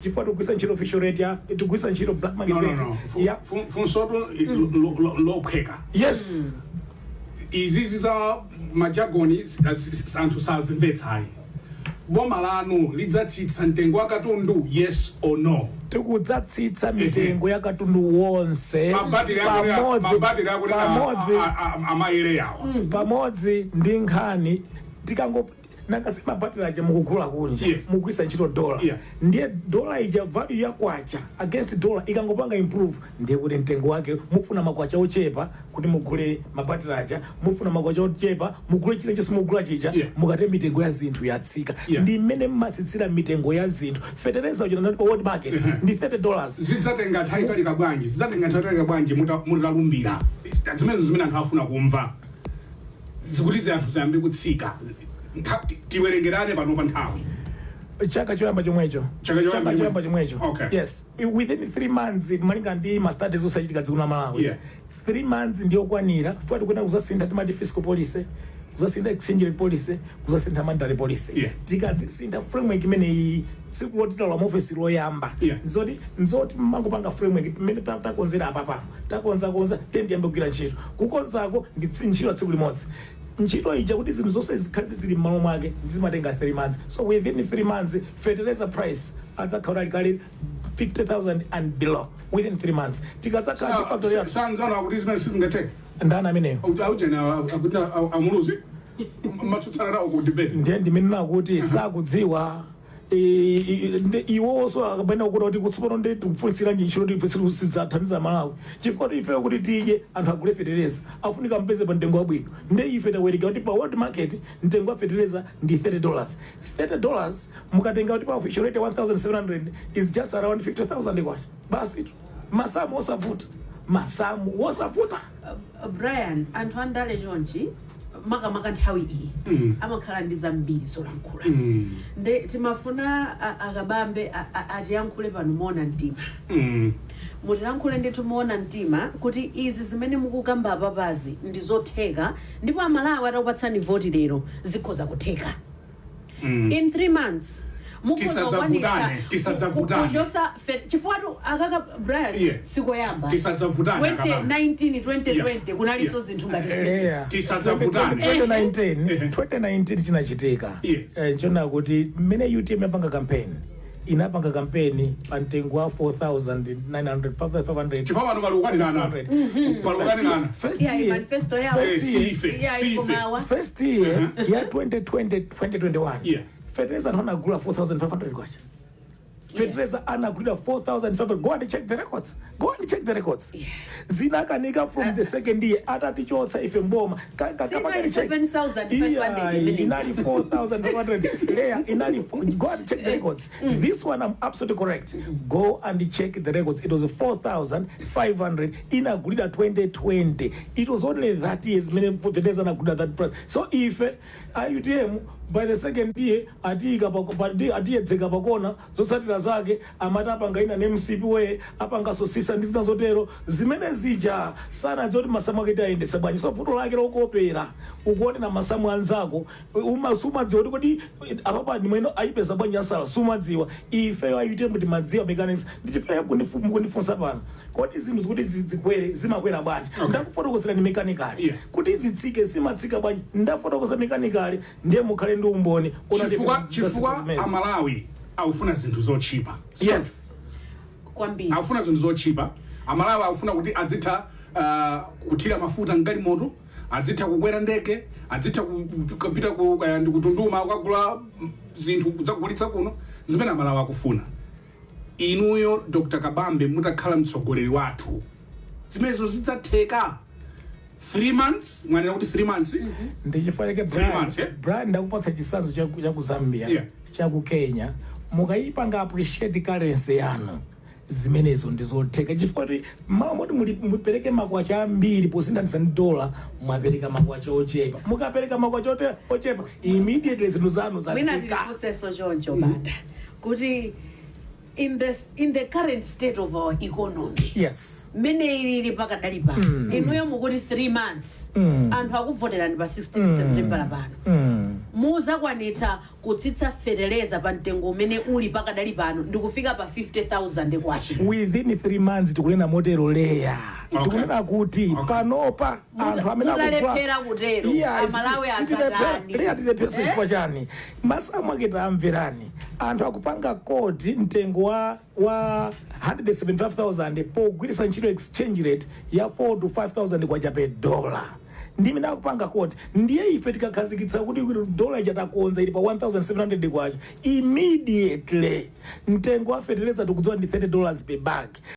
chifukwa tikugwisa ntchito official rate ya tikugwisa ntchito black market rate funso lopheka yes izizi za majagoni anthu sazimvetsayi boma lanu lidzatsitsa mtengo wa katundu yes or no tikudzatsitsa mitengo ya katundu wonse pamodzi ndi nkhani tikango nakasi mabattery aja mukugula kunja mugwisa ntchito dollar ndiye dollar ija value yakwacha against dollar ikangopanga improve ndiye kuti mtengo wake mufuna makwacha ochepa kuti mugule mabattery aja mufuna makwacha ochepa mugule chile chesi mugula chija mukate mitengo ya zinthu yatsika ndi mmene mmasitsira mitengo ya zinthu fertilizer uja pa world market ndi $30 zidzatenga nthawi itali bwanji mutalumbira zimene anthu afuna kumva zikuti anthu zayambe kutsika tiwerengerane pano pa nthawi chaka choyamba chomwecho okay. Yes, within 3 months malinga ndi ma studies osachitika dziko la Malawi 3 months ndiyo kwanira fuati kuna kuzasintha timati fiscal policy kuzasintha exchange rate policy kuzasintha monetary policy tikazisintha framework imene iyi sikulotitala mu office loyamba nzoti mangopanga framework imene takonzera apapa takonza tendiyambe kugwira ntchito kukonzako ndi ntchito tsiku limodzi ntchito ija kuti zinthu zonse zikhale zili m'malo mwake zimatenga 3 months so within 3 months fertilizer price adzakhala kale 50,000 and below within 3 months tikazakhala factory ya sanzana kuti zimene sizingateke ndana ameneyo aujena akuti amuluzi matsutsana nawo ku debate ndiye ndimenena kuti sakudziwa iwoso akapenda kuda kuti kutsopano ndi tikufunisira njinchiro ndi sidzathandiza Malawi chifukwa ife kuti tije anthu agule fertilizer afunika mpeze pa mtengo wabwino ndi ife tawereka kuti pa world market mtengo wa fertilizer ndi $30 mukatenga kuti pa official rate 1,700 is just around 50,000 kwacha basi masamu osavuta Brian anthu andale chonchi maka nthawi iyi amakhala ndi zambiri zolankhula nde timafuna akabambe atiyankhule pano moona mtima mutilankhule ndithu moona mtima kuti izi zimene mukukamba papazi ndi zotheka ndipo amalawi atakupatsani voti lero zikhoza kutheka in 3 months tisadzavutane chifukwa akaka Brian sikoyamba 2019 kunaliso zinthu ngati tisadzavutane 2019 chinachitika chona kuti mmene UTM yapanga campaign inapanga kampeni pa mtengo wa 4,900 500 chifukwa vanhu valukanirana first year ya 2020-2021 fertilizer anagula 4,500 kwacha fertilizer anagula 4,500 go and check the records zinakanika from the second year atatichotsa ife mboma kapakali check 7,500 inali 4,500 there inali go and check the records this one I'm absolutely correct go and check the records it was 4,500 inagulida 2020 it was only that years many fertilizer anagulida that price so if UTM by the second year atiyedzeka pakona zotsatira zake amatapanga ina nemsipi we apanga sosisa ndi zina zotero zimene zija sana zoti masamu aketi ayendesa bwanji so vuto lake lokopera ukuonera masamu anzako sumadziwa kuti apapa ndimweno ayipeza bwanji asala sumadziwa ife UTM kuti madziwa mechanics ndichipaya kunifunsa pano kodi zinthu zikuti zikwere zimakwera bwanji ndakufotokozera ni mechanical kuti zitsike zimatsika bwanji ndafotokoza mechanical ndiye mukhale ndi umboni chifukwa amalawi aufuna zinthu zochipa yes kwambiri aufuna zinthu zochipa amalawi aufuna kuti adzitha kuthira mafuta ngati moto adzitha kukwera ndege adzitha kupita ndi kutunduma kugula zinthu kudzagulitsa kuno zimene amalawi akufuna inuyo Dr. Kabambe mutakhala mtsogoleri wathu zimenezo zidzatheka 3 months mwanena kuti 3 months ndichifanike Brian ndakupatsa chisanzo cha ku Zambia cha ku Kenya mukayipanga appreciate currency yanu zimenezo ndizotheka chifukwa kuti moti mupereke makwacha ambiri posinthanitsa ndi dola mwapereka makwacha ochepa mukapereka makwacha ochepa immediately zinthu zanu zatsika mina ndifunseso choncho Banda kuti in the current state of our economy yes mene ili pakadali pano inuyo mukuti 3 months anthu akuvoterani pa 16 September pano muzakwanitsa kutsitsa fertilizer pa mtengo umene uli pakadali pano ndikufika pa 50,000 kwacha within 3 months tikunena motero leya Okay. tikunena kuti panopa anthu amene mutalephera kutero Amalawi asatani leya tilephera chifukwa chani masamwaketa amverani anthu akupanga koti mtengo wa 175,000 pogwiritsa ntchito exchange rate ya 4 to 5,000 kwacha per dollar ndimi nakupanga koti ndiye ife tikakhazikitsa kuti dola chatakonza ili pa 1,700 kwacha immediately mtengo wa fertilizer tikudziwa ndi $30 per bag